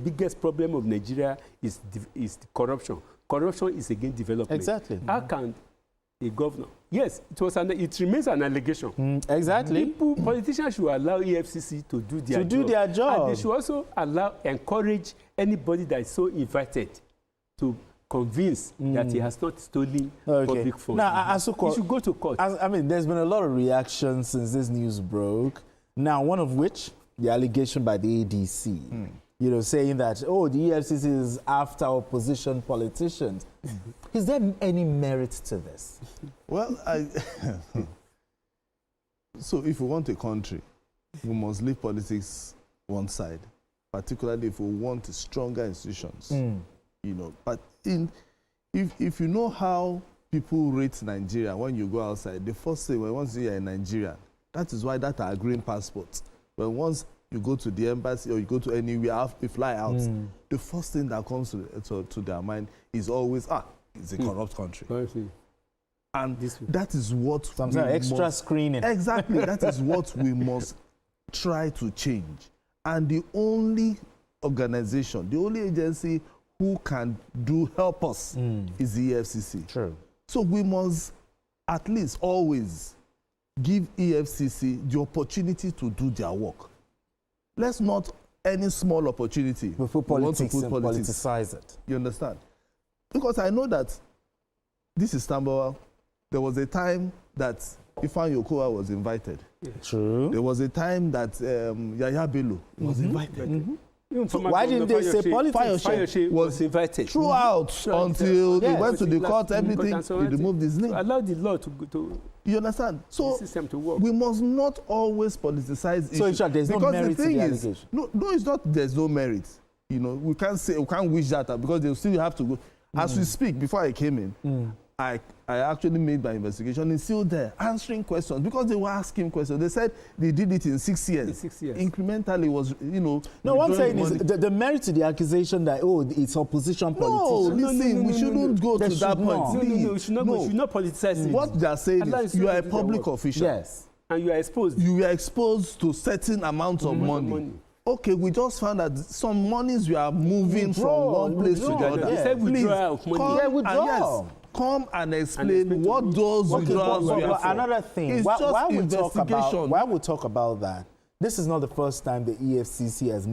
biggest problems of Nigeria is corruption. Corruption is against development. Exactly. How can a governor? Yes, it remains an allegation. Exactly. Politicians should allow EFCC to do their job. And they should also encourage anybody that is so invited to convince that he has not stolen public funds. Now, he should go to court. There's been a lot of reactions since this news broke. Now, one of which, the allegation by the ADC. Saying that, the EFCC is after opposition politicians. Is there any merit to this? Well, so if we want a country, we must leave politics one side, particularly if we want stronger institutions. But if you know how people rate Nigeria when you go outside, the first thing, once you're in Nigeria, that is why that are green passports. But once you go to the embassy or you go to anywhere, you fly out, the first thing that comes to their mind is always, it's a corrupt country. And that is what extra screening. Exactly. That is what we must try to change. And the only organization, the only agency who can help us is the EFCC. True. So we must at least always give EFCC the opportunity to do their work. Let's not any small opportunity. We put politics and politicize it. You understand? Because I know that this is Tambuwal. There was a time that Ifeanyi Okowa was invited True. There was a time that Yaya Bello was invited. So why didn't they say politics? Fayose was invited Throughout until he went to the court, everything, he removed his name. Allow the law to You understand? So the system to work. we must not always politicize issues. So in short, there's no merit to the allegation. No, it's not. There's no merit. You know, we can't wish that out because they still have to go. As we speak, before I came in, I actually made my investigation. He's still there answering questions because they were asking questions. They said they did it in 6 years. In 6 years. Incrementally was, No, what I'm saying is the merit to the accusation that, it's opposition politicians. No, listen, we shouldn't go to that point. No, we should not politicize it. What they are saying is you are a public official. Yes. And you are exposed. You were exposed to certain amounts of money. Okay, we just found that some monies we are moving from one place to the other. They said withdrawal of money. Withdraw. Come and explain what those withdrawals were for. Another thing, It's why just we investigation. talk about that? This is not the first time the EFCC has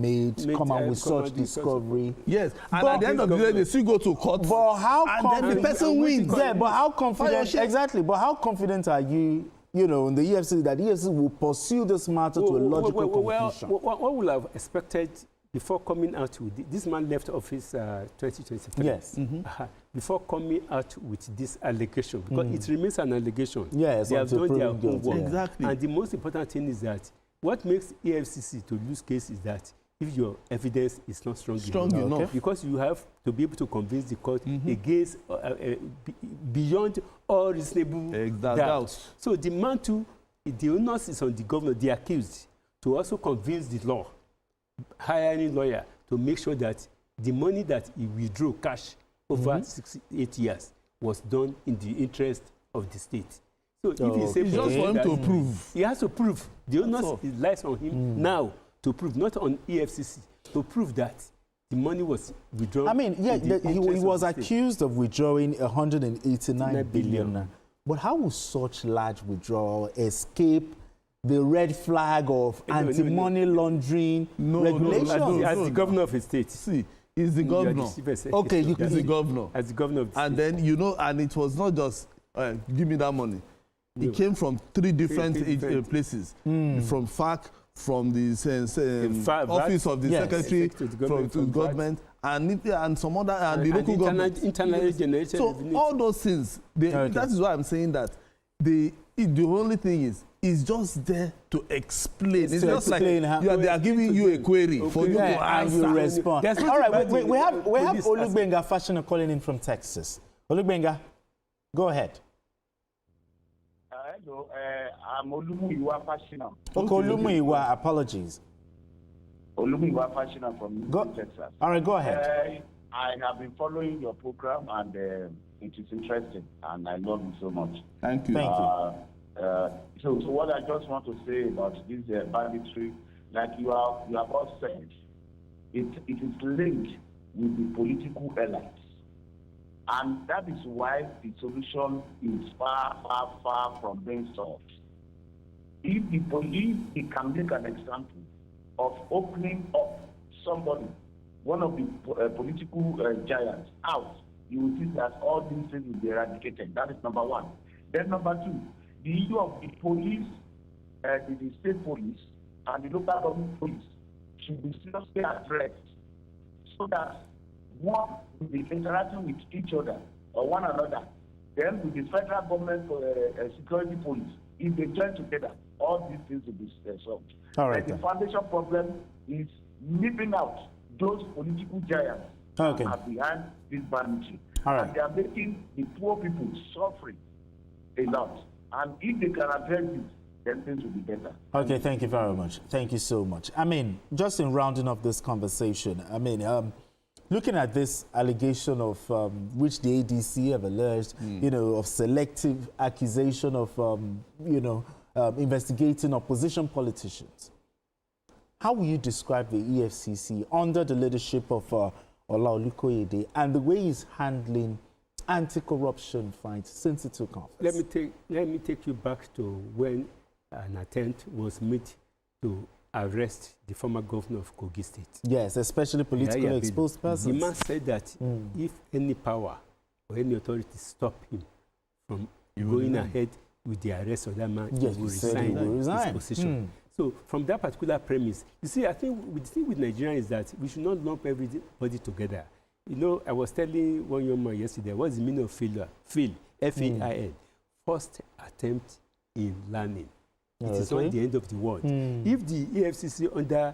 come out with such discovery. Yes, and at the end of the day, they still go to court. But how and then the person wins. Yeah, but how confident? Exactly. But how confident are you? In the EFCC that the EFCC will pursue this matter to a logical conclusion? What would have expected before coming out with this man left office 2023? Yes. Before coming out with this allegation, because it remains an allegation. Yes, they have done their own work. Exactly. And the most important thing is that what makes EFCC to lose case is that if your evidence is not strong enough. Okay. Because you have to be able to convince the court against beyond all reasonable doubt. So the man too, the onus is on the governor, the accused, to also convince the law, hiring lawyer to make sure that the money that he withdrew cash over 8 years was done in the interest of the state. So if he says just for him to prove, he has to prove. The onus lies on him now to prove, not on EFCC, to prove that the money was withdrawn. I mean, he was accused of withdrawing 189 billion. But how will such large withdrawal escape the red flag of anti-money laundering regulations? As the governor of a state. See, he's the governor. Okay, he's the governor. As the governor of the and state. then, and it was not just, give me that money. It came from three different places. From FAC, from the office of the secretary, from the government, and some other, and the local government. Internally generated. So all those things, that is why I'm saying that the only thing is just there to explain. It's just like they are giving you a query for you to answer. And you respond. All right, we have Olugbenga Fashion calling in from Texas. Olugbenga, go ahead. Hello, I'm Olumuyiwa Fashion. Okay, Olumuyiwa, apologies. Olumuyiwa Fashion from Texas. All right, go ahead. I have been following your program and it is interesting and I love you so much. Thank you. So what I just want to say about this banditry, like you have all said, it is linked with the political elites. And that is why the solution is far, far, far from being solved. If the police can make an example of opening up somebody, one of the political giants, out, you will see that all these things will be eradicated. That is number one. Then number two, the issue of the police, the state police, and the local government police should be seriously addressed so that one will be interacting with each other or one another. Then with the federal government security police, if they join together, all these things will be solved. All right. The foundation problem is nipping out those political giants that are behind this banditry. All right. And they are making the poor people suffering a lot. And if they can address this, then things will be better. Okay, thank you very much. Thank you so much. I mean, just in rounding up this conversation, I mean, looking at this allegation of which the ADC have alleged, of selective accusation of, investigating opposition politicians, how will you describe the EFCC under the leadership of Ola Olukoyede and the way he's handling anti-corruption fights since it took office? Let me take you back to when an attempt was made to arrest the former governor of Kogi State. Yes, especially politically exposed persons. The man said that if any power or any authority stop him from going ahead with the arrest of that man, Yes, he will he said he will resign. his position. So from that particular premise, you see, I think the thing with Nigeria is that we should not lump everybody together. You know, I was telling one young man yesterday, what's the meaning of failure? Fail, F-A-I-L, first attempt in learning. It is not the end of the world. If the EFCC under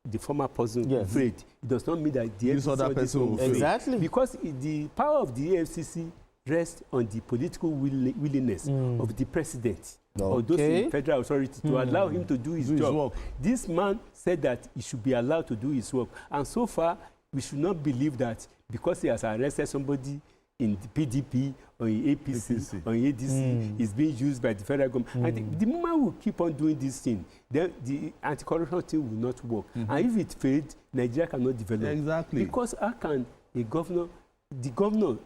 the former person failed, it does not mean that the this other person will fail. Exactly. Because the power of the EFCC rests on the political willingness of the president or those in federal authority to allow him to do his job. This man said that he should be allowed to do his work. And so far, we should not believe that because he has arrested somebody in the PDP or in APC or in ADC is being used by the federal government. And the moment we keep on doing this thing, then the anti-corruption thing will not work. And if it failed, Nigeria cannot develop. Exactly. Because how can a governor, the governor,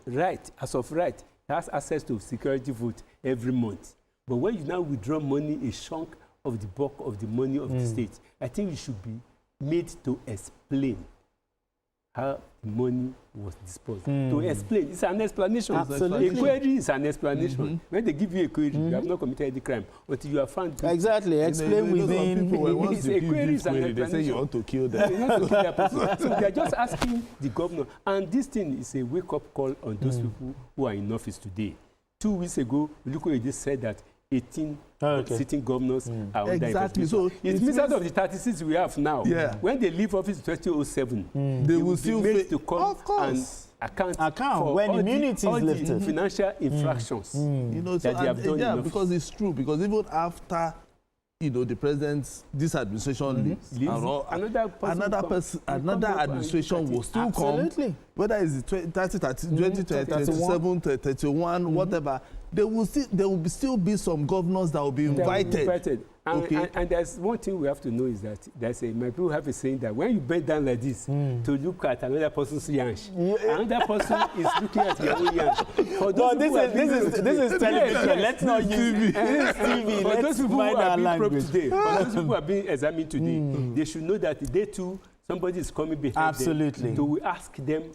as of right, has access to security vote every month. But when you now withdraw money, a chunk of the bulk of the money of the state, I think you should be made to explain how the money was disposed. To explain. It's an explanation. Absolutely. A query is an explanation. When they give you a query, you have not committed any crime until you are found guilty. Exactly. Explain within. Once you give this query, they say you want to kill them. You want to kill that person. So they are just asking the governor. And this thing is a wake-up call on those people who are in office today. 2 weeks ago, Olukoyede said that 18 sitting governors are under investigation. So it means out of the 36 we have now, when they leave office in 2007, they will still be made to come and account for when all immunity is lifted. The financial infractions you know, that they have done. Yeah, because it's true. Because even after, you know, the president's this administration leaves, another administration will still come. Whether it's 2027, 31, whatever. There will still be some governors that will be invited. And there's one thing we have to know is that my people have a saying that when you bend down like this to look at another person's yansh, another person is looking at your own yansh. Well, this is television. Let's not use TV. For those people who are being probed today, for those people who are being examined today, they should know that they too, somebody is coming behind them to ask them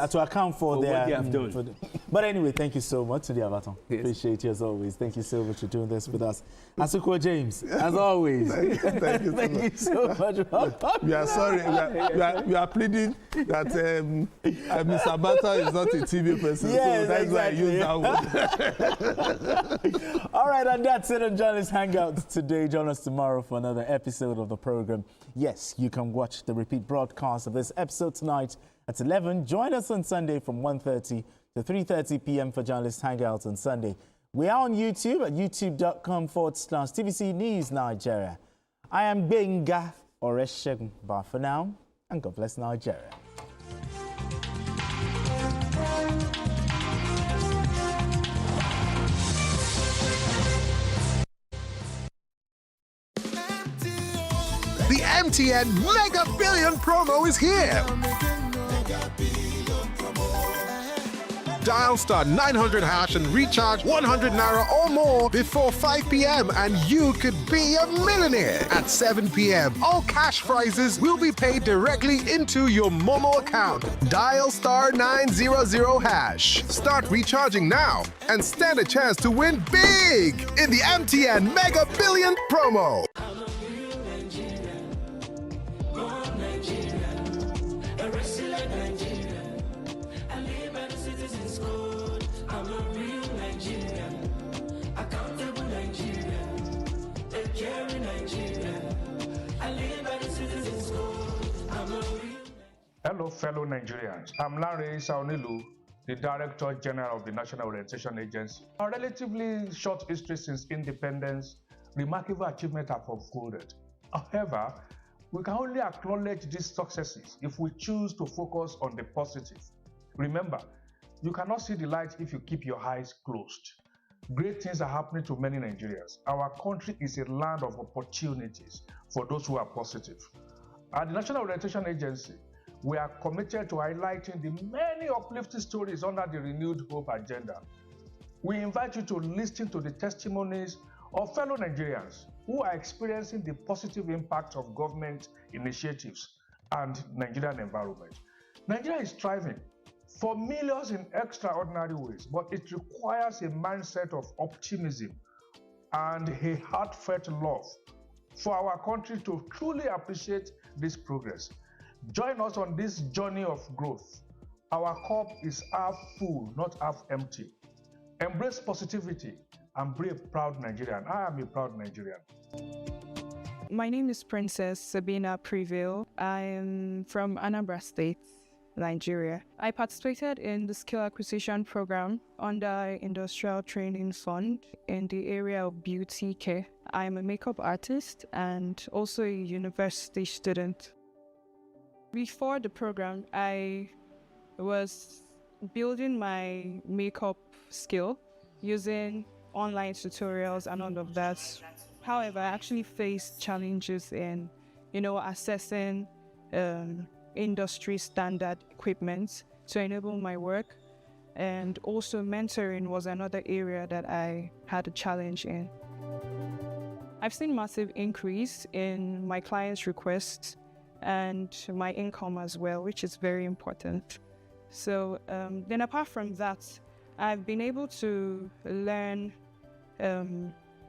to account for what they have done. But anyway, thank you so much, Tunde Abaton. Appreciate you as always. Thank you so much for doing this with us. Asuko James, as always. Thank you so much. We are sorry. We are pleading that Mr. Abaton is not a TV person, so that's why I use that word. All right, and that's it on Journalist Hangout today. Join us tomorrow for another episode of the program. Yes, you can watch the repeat broadcast of this episode tonight at 11. Join us on Sunday from 1:30 to 3:30 p.m. for Journalist Hangouts on Sunday. We are on YouTube at youtube.com/TVC News Nigeria. I am Benga Oreshegun. Bye for now, and God bless Nigeria. The MTN Mega Billion promo is here. Dial star 900 hash and recharge 100 naira or more before 5 p.m. and you could be a millionaire. At 7 p.m., all cash prizes will be paid directly into your Momo account. Dial star 900 hash. Start recharging now and stand a chance to win big in the MTN Mega Billion promo. Hello, fellow Nigerians. I'm Larry Saunilu, the Director General of the National Orientation Agency. A relatively short history since independence, remarkable achievements have unfolded. However, we can only acknowledge these successes if we choose to focus on the positive. Remember, you cannot see the light if you keep your eyes closed. Great things are happening to many Nigerians. Our country is a land of opportunities for those who are positive. At the National Orientation Agency, we are committed to highlighting the many uplifting stories under the Renewed Hope agenda. We invite you to listen to the testimonies of fellow Nigerians who are experiencing the positive impact of government initiatives and Nigerian environment. Nigeria is thriving. for millions in extraordinary ways, but it requires a mindset of optimism and a heartfelt love for our country to truly appreciate this progress. Join us on this journey of growth. Our cup is half full, not half empty. Embrace positivity and be a proud Nigerian. I am a proud Nigerian. My name is Princess Sabina Prevail. I am from Anambra State, Nigeria. I participated in the skill acquisition program under Industrial Training Fund in the area of beauty care. I am a makeup artist and also a university student. Before the program, I was building my makeup skill using online tutorials and all of that. However, I actually faced challenges in, assessing industry standard equipment to enable my work. And also mentoring was another area that I had a challenge in. I've seen massive increase in my clients' requests and my income as well, which is very important. So then apart from that, I've been able to learn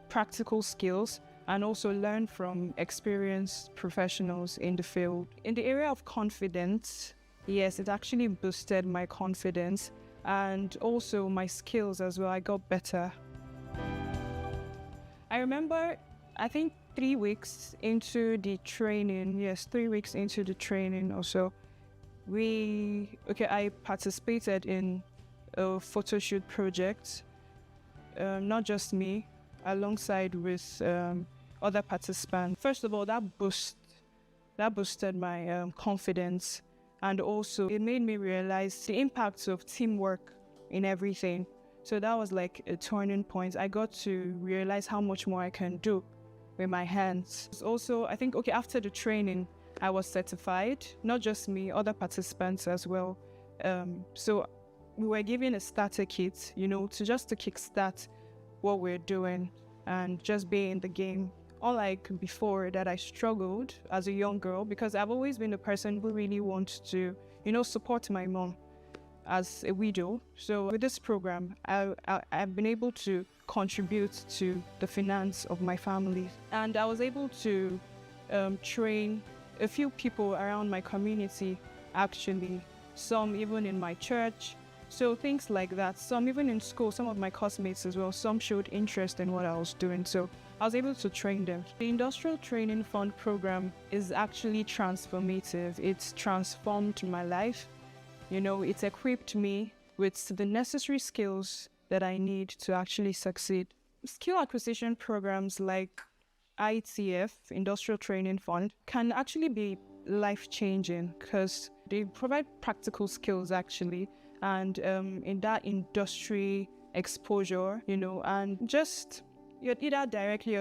practical skills and also learn from experienced professionals in the field. In the area of confidence, yes, it actually boosted my confidence and also my skills as well. I got better. I remember, I think 3 weeks into the training, yes, 3 weeks into the training or so, I participated in a photo shoot project, not just me, alongside with other participants. First of all, that boosted my confidence, and also it made me realize the impact of teamwork in everything. So that was like a turning point. I got to realize how much more I can do with my hands. Also, I think, after the training, I was certified, not just me, other participants as well. So we were given a starter kit, to kickstart what we're doing and just be in the game. Unlike before that I struggled as a young girl, because I've always been a person who really wants to, support my mom as a widow. So with this program, I've been able to contribute to the finance of my family. And I was able to train a few people around my community, actually, some even in my church. So things like that. Some even in school, some of my classmates as well, some showed interest in what I was doing. So I was able to train them. The Industrial Training Fund program is actually transformative. It's transformed my life. It's equipped me with the necessary skills that I need to actually succeed. Skill acquisition programs like ITF, Industrial Training Fund, can actually be life-changing because they provide practical skills actually, and in that industry exposure, and just you're either directly or